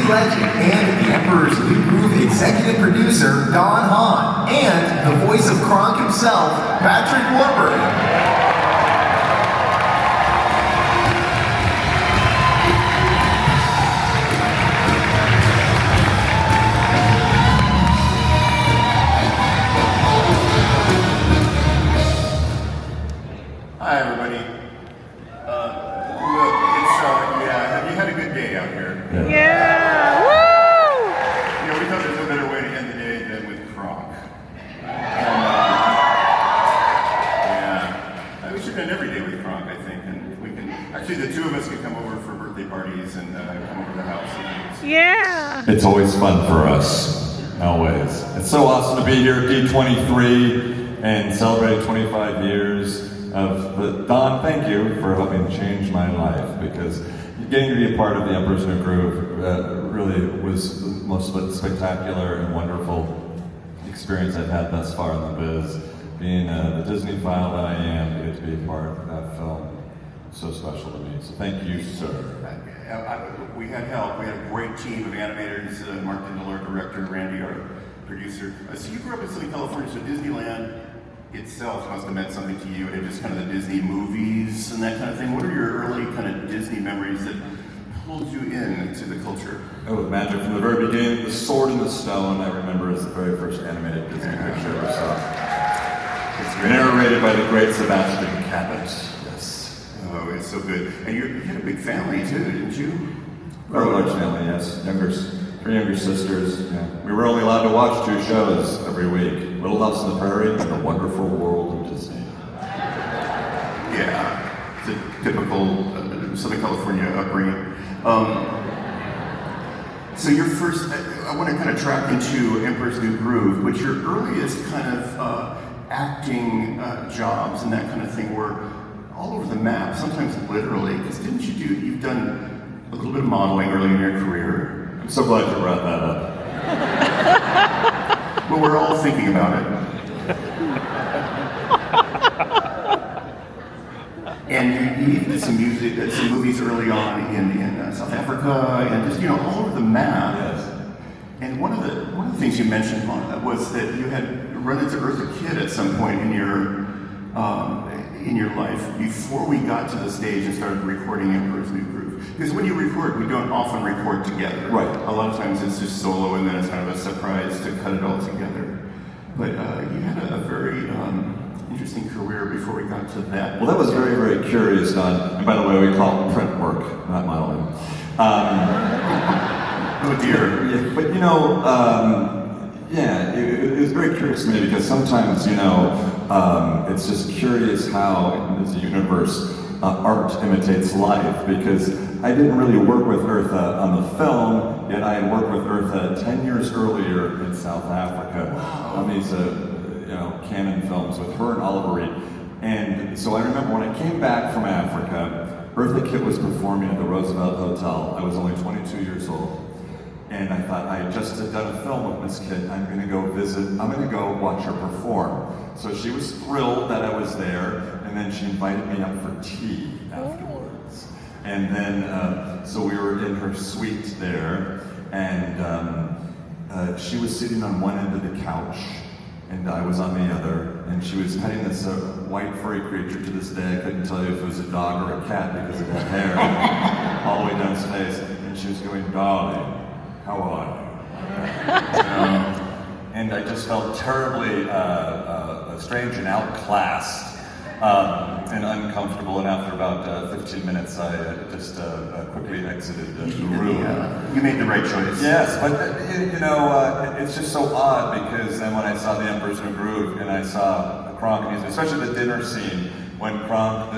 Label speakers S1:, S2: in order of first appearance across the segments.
S1: Disney legend and The Emperor's New Groove executive producer, Don Hahn, and the voice of Kronk himself, Patrick Warburton.
S2: Hi, everybody. Have you had a good day out here?
S3: Yeah! Woo!
S2: You know, we thought there's no better way to end the day than with Kronk. We should end every day with Kronk, I think. And we can, actually, the two of us can come over for birthday parties and come over to the house.
S3: Yeah!
S4: It's always fun for us. Always. It's so awesome to be here at D23 and celebrate 25 years. But Don, thank you for helping change my life, because getting to be a part of the Emperor's New Groove really was the most spectacular and wonderful experience I've had thus far in the biz. Being the Disney file that I am, to get to be a part of that film, so special to me. So thank you, sir.
S2: We had help. We had a great team of animators, Mark Dindler, director, Randy, our producer. So you grew up in Southern California, so Disneyland itself must have meant something to you, and just kind of the Disney movies and that kind of thing. What are your early kind of Disney memories that pulled you into the culture?
S4: Oh, magic from the very beginning. The Sword in the Stone, I remember, is the very first animated Disney picture I ever saw. It's narrated by the great Sebastian Cabot. Yes.
S2: Oh, it's so good. And you had a big family too, didn't you?
S4: Very large family, yes. Three younger sisters. Yeah. We were only allowed to watch 2 shows every week. Little House on the Prairie and The Wonderful World of Disney.
S2: Yeah, it's a typical Southern California upbringing. So your first, I want to kind of track into Emperor's New Groove, but your earliest kind of acting jobs and that kind of thing were all over the map, sometimes literally, because you've done a little bit of modeling early in your career.
S4: I'm so glad you brought that up.
S2: Well, we're all thinking about it. And you did some movies early on in South Africa, and just all over the map.
S4: Yes.
S2: And one of the things you mentioned was that you had run into Eartha Kitt at some point in your life before we got to the stage and started recording Emperor's New Groove. Because when you record, we don't often record together.
S4: Right.
S2: A lot of times it's just solo, and then it's kind of a surprise to cut it all together. But you had a very interesting career before we got to that.
S4: Well, that was very, very curious, Don. And by the way, we call it print work, not modeling.
S2: Oh dear.
S4: Yeah, but it was very curious to me, because sometimes, it's just curious how in this universe art imitates life, because I didn't really work with Eartha on the film, yet I had worked with Eartha 10 years earlier in South Africa on these Canon films with her and Oliver Reed. And so I remember when I came back from Africa, Eartha Kitt was performing at the Roosevelt Hotel. I was only 22 years old. And I thought, I had just done a film with Miss Kitt. I'm going to go watch her perform. So she was thrilled that I was there, and then she invited me up for tea afterwards. And then, so we were in her suite there, and she was sitting on one end of the couch, and I was on the other, and she was petting this white furry creature. To this day, I couldn't tell you if it was a dog or a cat because of that hair all the way down his face. And she was going, "Darling, how are you?" And I just felt terribly strange and outclassed and uncomfortable. And after about 15 minutes, I just quickly exited the room.
S2: You made the right choice.
S4: Yes, but it's just so odd, because then when I saw The Emperor's New Groove and I saw Kronk, and especially the dinner scene when Kronk,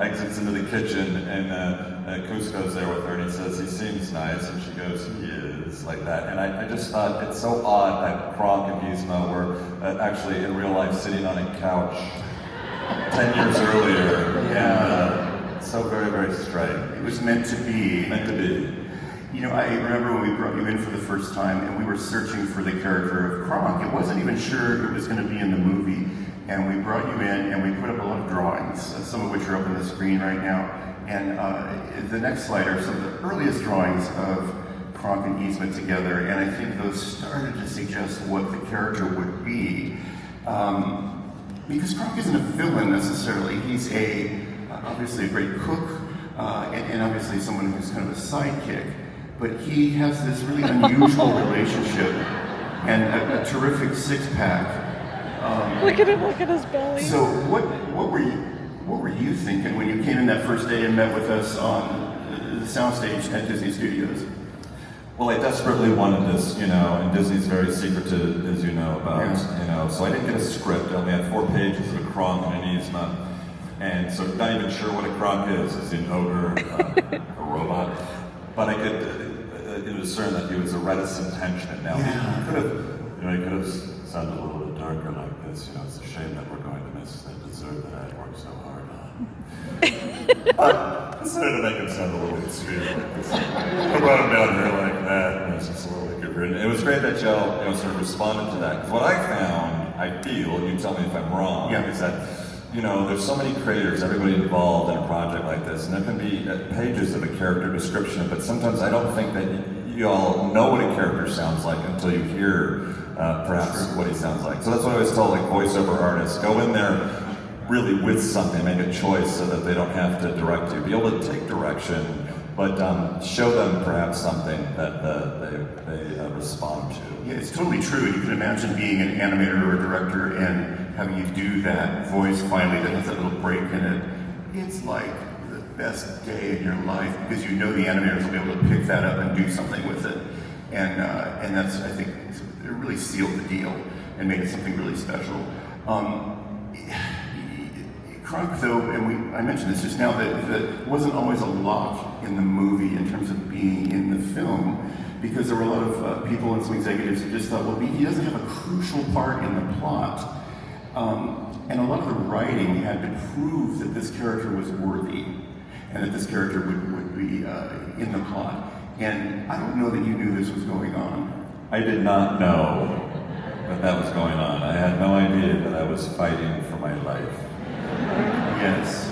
S4: exits into the kitchen and Cusco's there with her, and he says, "He seems nice," and she goes, "He is," like that. And I just thought it's so odd that Kronk and Gizmo were actually in real life sitting on a couch 10 years earlier. Yeah. So very, very strange.
S2: It was meant to be.
S4: Meant to be.
S2: I remember when we brought you in for the first time and we were searching for the character of Kronk. It wasn't even sure it was going to be in the movie. And we brought you in and we put up a lot of drawings, some of which are up on the screen right now. And the next slide are some of the earliest drawings of Kronk and Yzma together, and I think those started to suggest what the character would be. Because Kronk isn't a villain necessarily. He's obviously a great cook, and obviously someone who's kind of a sidekick. But he has this really unusual relationship and a terrific six-pack.
S3: Look at him, look at his belly.
S2: So what were you thinking when you came in that first day and met with us on the soundstage at Disney Studios?
S4: Well, I desperately wanted this, and Disney's very secretive, as you know, about, so I didn't get a script. I only had 4 pages of a Kronk and an Yzma, and so not even sure what a Kronk is an ogre, a robot, but I could discern that he was a reticent henchman. Now, he could have sounded a little bit darker like this, it's a shame that we're going to miss that dessert that I worked so hard on. I decided to make him sound a little bit sweeter like this. I brought him down here like that, and it's just a little bit different. It was great that Joe, sort of responded to that. Because what I found, I feel, and you tell me if I'm wrong, is that, there's so many creators, everybody involved in a project like this, and there can be pages of a character description, but sometimes I don't think that you all know what a character sounds like until you hear perhaps what he sounds like. So that's what I always tell voiceover artists, go in there really with something, make a choice so that they don't have to direct you. Be able to take direction, but show them perhaps something that they respond to.
S2: Yeah, it's totally true. You can imagine being an animator or a director and having you do that voice finally that has that little break in it. It's like the best day in your life because the animators will be able to pick that up and do something with it. And that's, I think, it really sealed the deal and made it something really special. Kronk, though, and I mentioned this just now, that wasn't always a lock in the movie in terms of being in the film, because there were a lot of people and some executives who just thought, well, he doesn't have a crucial part in the plot. And a lot of the writing had to prove that this character was worthy and that this character would be in the plot. And I don't know that you knew this was going on.
S4: I did not know that was going on. I had no idea that I was fighting for my life.
S2: Yes,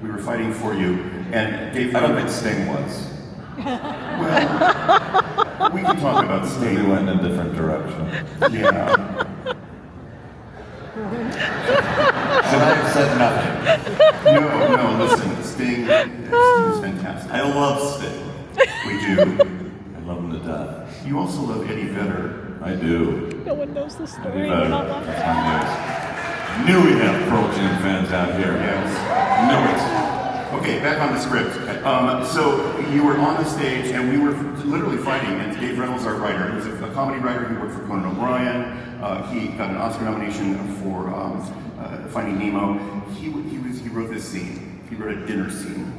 S2: we were fighting for you. And Dave,
S4: I don't think Sting was.
S2: Well, we can talk about Sting.
S4: We went in a different direction.
S2: Yeah.
S4: Should I have said nothing?
S2: No, listen, Sting is fantastic.
S4: I love Sting.
S2: We do.
S4: I love him to death.
S2: You also love Eddie Vedder.
S4: I do.
S3: No one knows the story.
S4: Eddie
S3: We're
S4: Vedder.
S3: not laughing.
S4: That's my news. Knew we had Pearl Jam fans out here.
S2: Yes.
S4: Knew it.
S2: Okay, back on the script. So you were on the stage, and we were literally fighting. And Dave Reynolds, our writer, he's a comedy writer. He worked for Conan O'Brien. He got an Oscar nomination for Finding Nemo. He wrote this scene. He wrote a dinner scene,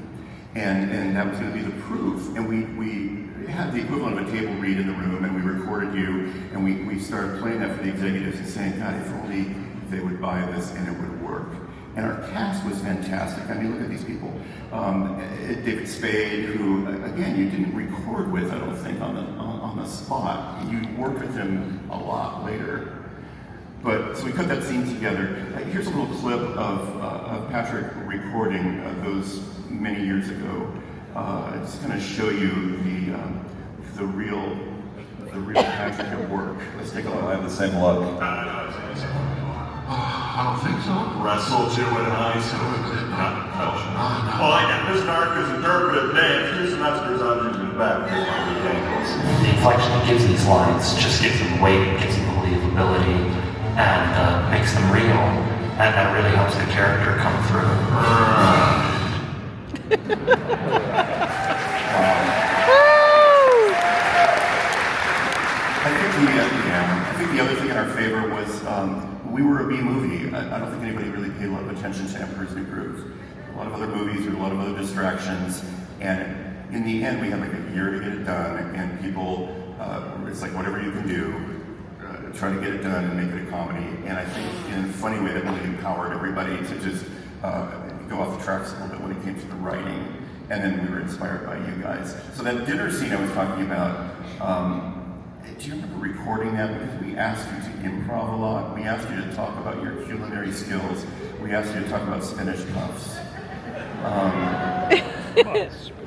S2: and that was going to be the proof. And we had the equivalent of a table read in the room, and we recorded you, and we started playing that for the executives and saying, God, if only they would buy this and it would work. And our cast was fantastic. I mean, look at these people. David Spade, who, again, you didn't record with, I don't think, on the spot. You worked with him a lot later. But, so we cut that scene together. Here's a little clip of Patrick recording those many years ago. It's going to show you the real Patrick at work. Let's take a look.
S4: I have the same look.
S5: I don't think so. Wrestled you with an ice. Well, I got this dark as a interpretive dance. Here's some extras I'm using in the back.
S6: The inflection he gives these lines just gives them weight, gives them believability, and makes them real. And that really helps the character come through.
S2: I think the other thing in our favor was we were a B movie. I don't think anybody really paid a lot of attention to Emperor's New Groove. A lot of other movies, there were a lot of other distractions, and in the end, we had like a year to get it done, and people, it's like whatever you can do, try to get it done and make it a comedy. And I think in a funny way that really empowered everybody to just go off the tracks a little bit when it came to the writing. And then we were inspired by you guys. So that dinner scene I was talking about, do you remember recording that? Because we asked you to improv a lot. We asked you to talk about your culinary skills. We asked you to talk about spinach puffs.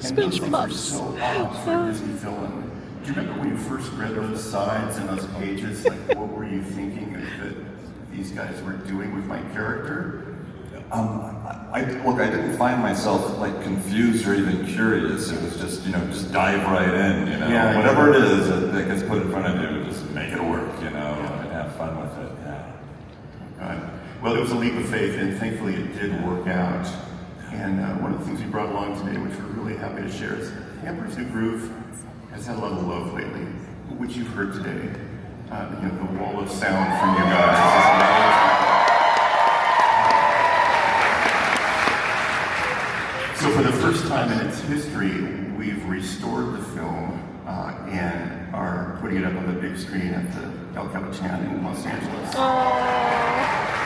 S3: Spinach puffs.
S2: So odd for a Disney villain. Do you remember when you first read those sides and those pages? Like, what were you thinking that these guys were doing with my character?
S4: I didn't find myself like confused or even curious. It was just, just dive right in,
S2: Yeah,
S4: whatever it is that gets put in front of you, just make it work, and have fun with it. Yeah.
S2: Well, it was a leap of faith, and thankfully it did work out. And one of the things we brought along today, which we're really happy to share, is Emperor's New Groove has had a lot of love lately, which you've heard today. The wall of sound from you guys is amazing. So for the first time in its history, we've restored the film and are putting it up on the big screen at the El Capitan in Los Angeles.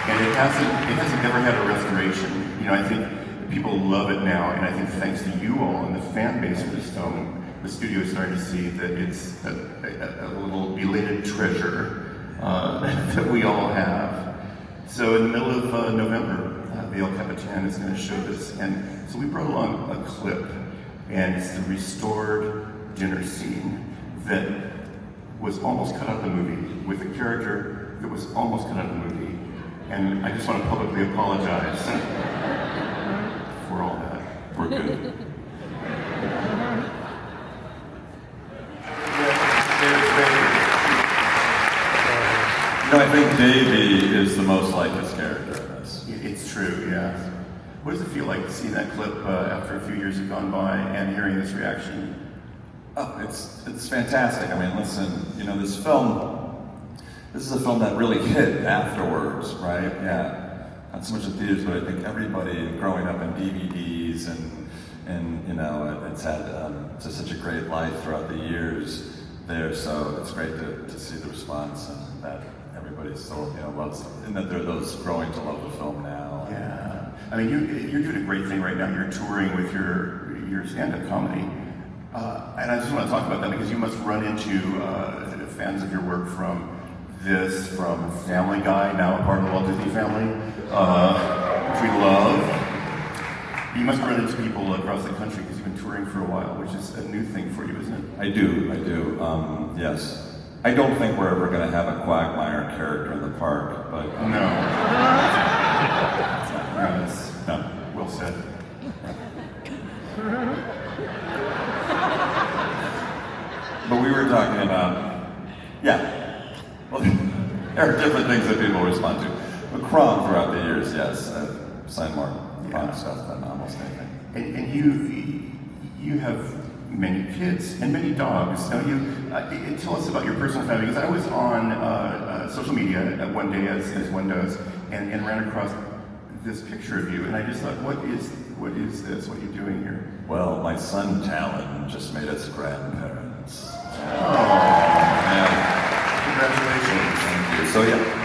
S2: And it hasn't ever had a restoration. I think people love it now, and I think thanks to you all and the fan base for this film, the studio is starting to see that it's a little belated treasure that we all have. So in the middle of November, the El Capitan is going to show this, and so we brought along a clip, and it's the restored dinner scene that was almost cut out of the movie, with a character that was almost cut out of the movie. And I just want to publicly apologize for all that.
S4: We're good. I think Davey is the most like his character in this.
S2: It's true, yeah. What does it feel like to see that clip after a few years have gone by and hearing this reaction?
S4: Oh, it's fantastic. I mean, listen, this is a film that really hit afterwards, right? Yeah. Not so much in theaters, but I think everybody growing up in DVDs and it's had just such a great life throughout the years there. So it's great to see the response and that everybody still loves it, and that there are those growing to love the film now.
S2: Yeah. I mean, you're doing a great thing right now. You're touring with your stand-up comedy. And I just want to talk about that because you must run into fans of your work from Family Guy, now a part of the Walt Disney family, which we love. You must run into people across the country because you've been touring for a while, which is a new thing for you, isn't it?
S4: I do. Yes. I don't think we're ever going to have a Quagmire character in the park, but...
S2: No. No. Well said.
S4: But we were talking about, well, there are different things that people respond to. But Kronk throughout the years, yes, I've signed more Kronk stuff than almost anything.
S2: And you have many kids and many dogs. Now tell us about your personal family, because I was on social media one day, as one does, and ran across this picture of you, and I just thought, what is this? What are you doing here?
S4: Well, my son Talon just made us grandparents.
S2: Congratulations.
S4: Thank you.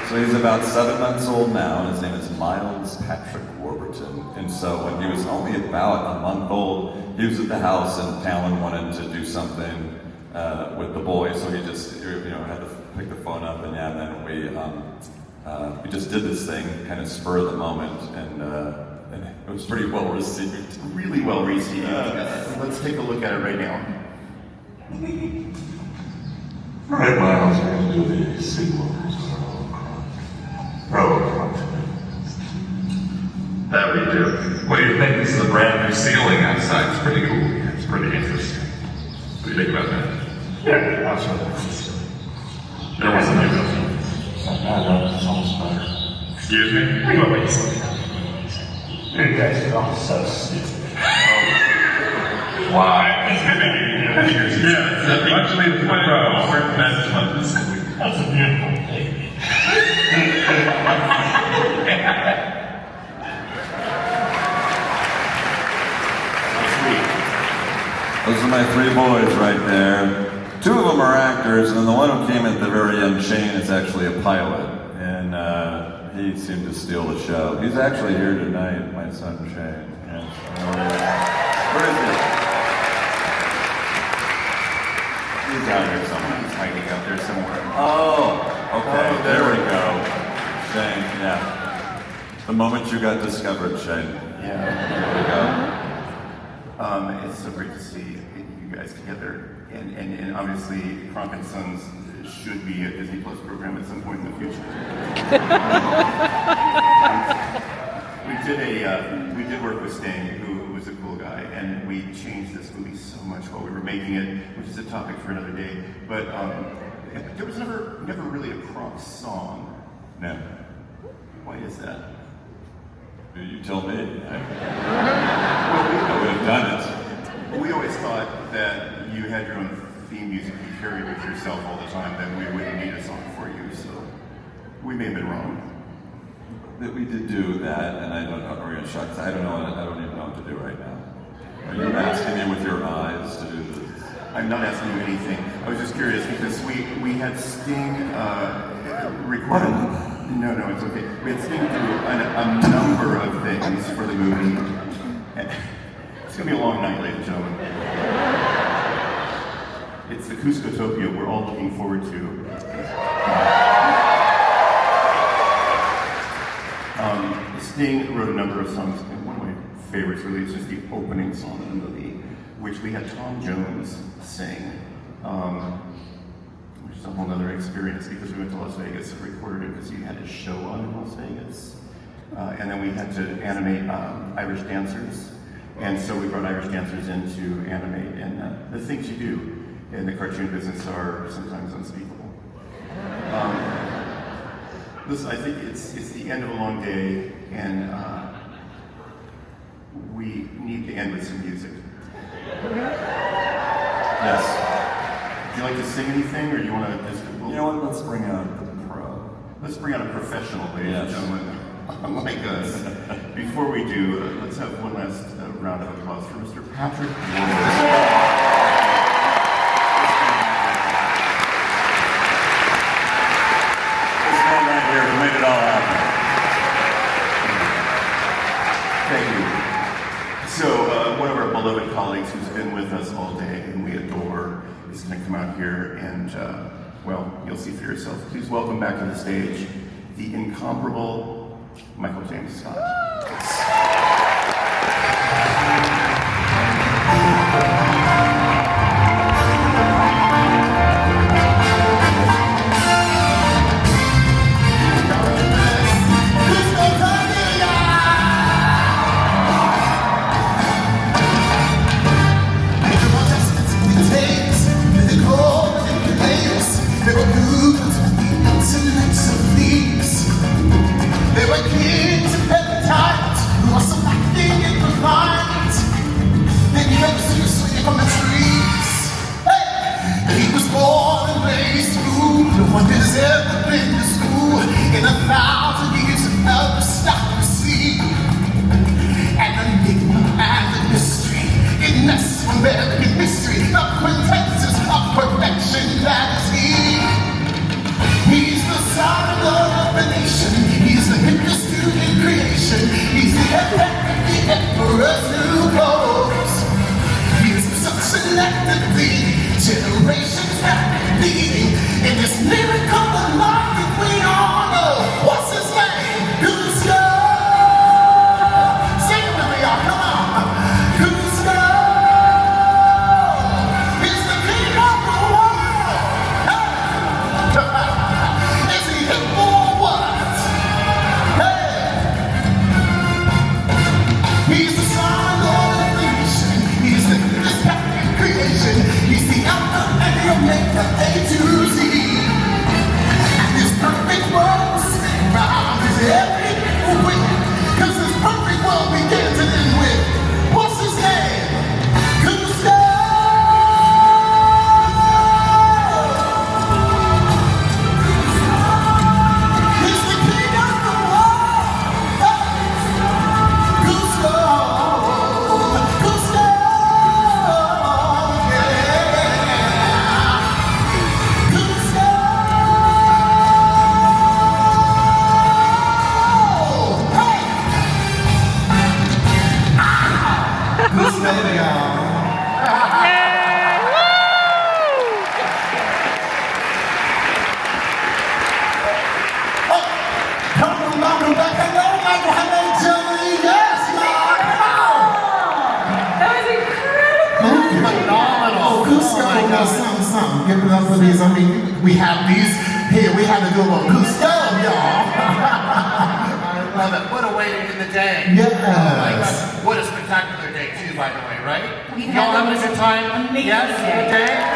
S4: So he's about 7 months old now, and his name is Miles Patrick Warburton. And so when he was only about a month old, he was at the house, and Talon wanted to do something with the boy, so he just had to pick the phone up, and then we just did this thing, kind of spur of the moment, and it was pretty well received.
S2: Really well received. Let's take a look at it right now.
S5: Right, Miles, we're going to do the sequel to Kronk. That we do. What do you think? This is a brand new ceiling outside. It's pretty cool. It's pretty interesting. What do you think about that? Yeah, I'll show that. There wasn't any of them. It's almost better. Excuse me? I know what you're saying. You guys are all so stupid. Why? Yeah, actually, it's quite awkward. That's a beautiful thing.
S4: Those are my 3 boys right there. 2 of them are actors, and the one who came at the very end, Shane, is actually a pilot. And he seemed to steal the show. He's actually here tonight, my son Shane. Yes. Where is he?
S2: He's out here somewhere. He's hiding out there somewhere.
S4: Oh, okay. There we go. Shane, yeah. The moment you got discovered, Shane.
S2: Yeah.
S4: There we go.
S2: It's so great to see you guys together. And obviously, Kronk and Sons should be a Disney Plus program at some point in the future. We did work with Sting, who was a cool guy, and we changed this movie so much while we were making it, which is a topic for another day. But there was never really a Kronk song.
S4: No.
S2: Why is that?
S4: You tell me. I would have done it.
S2: We always thought that you had your own theme music you carried with yourself all the time, then we wouldn't need a song for you, so we may have been wrong.
S4: That we did do that, and I don't know, are you shocked? I don't even know what to do right now. Are you asking me with your eyes to do this?
S2: I'm not asking you anything. I was just curious because we had Sting recorded. No, it's okay. We had Sting do a number of things for the movie. It's gonna be a long night, ladies and gentlemen. It's the Cuscotopia we're all looking forward to. Sting wrote a number of songs, and one of my favorites really is just the opening song of the movie, which we had Tom Jones sing, which is a whole other experience because we went to Las Vegas and recorded it because he had his show on in Las Vegas. And then we had to animate Irish dancers, and so we brought Irish dancers in to animate, and the things you do in the cartoon business are sometimes unspeakable. Listen, I think it's the end of a long day, and we need to end with some music.
S4: Yes.
S2: Would you like to sing anything, or do you want to just...
S4: You know what, let's bring out the pro.
S2: Let's bring out a professional, ladies and
S4: Yes.
S2: gentlemen, unlike us. Before we do, let's have one last round of applause for Mr. Patrick Walt.
S4: Made it all happen.
S2: Thank you. So, one of our beloved colleagues who's been with us all day and we adore is going to come out here and, well, you'll see for yourself. Please welcome back to the stage the incomparable Michael James Scott.
S1: They were kids at the time who were so acting in the mind. Then he went to swing from the trees. Hey! He was born and raised through no one has ever been to school in 1,000 years of aristocracy. And the enigma and the mystery in this American history, the quintessence of perfection that is he. He's the son of the nation. He's the hippest dude in creation. He's the emperor's new clothes. He's such an active being. Generations have been leading in this miracle of life that we all know. What's his name? Cusco. Sing it with me, y'all. Come on. Cusco. He's the king of the world. Is he hip or what? Hey! He's the son of the nation. He's the greatest captain creation. He's the Alpha and the Omega, A to Z. And his perfect world is around his every wing. 'Cause his perfect world begins and ends with, what's his name? Cusco! He's the king of the world. Cusco, Cusco, yeah. Cusco. Hey. Cusco, baby, y'all. Come on, welcome back. Hello, Michael. Hello, Joey. Yes, Lord. Come on.
S7: That was incredible!
S1: Phenomenal. Give it up for these. I mean, we have these here. We had to do a little good stuff, y'all.
S7: I love it. What a way to end the day.
S1: Yes.
S7: Oh my gosh. What a spectacular day too, by the way, right?
S8: We've
S7: Y'all
S8: had
S7: having a good time?
S8: amazing
S7: Yes,
S8: day.
S7: good day.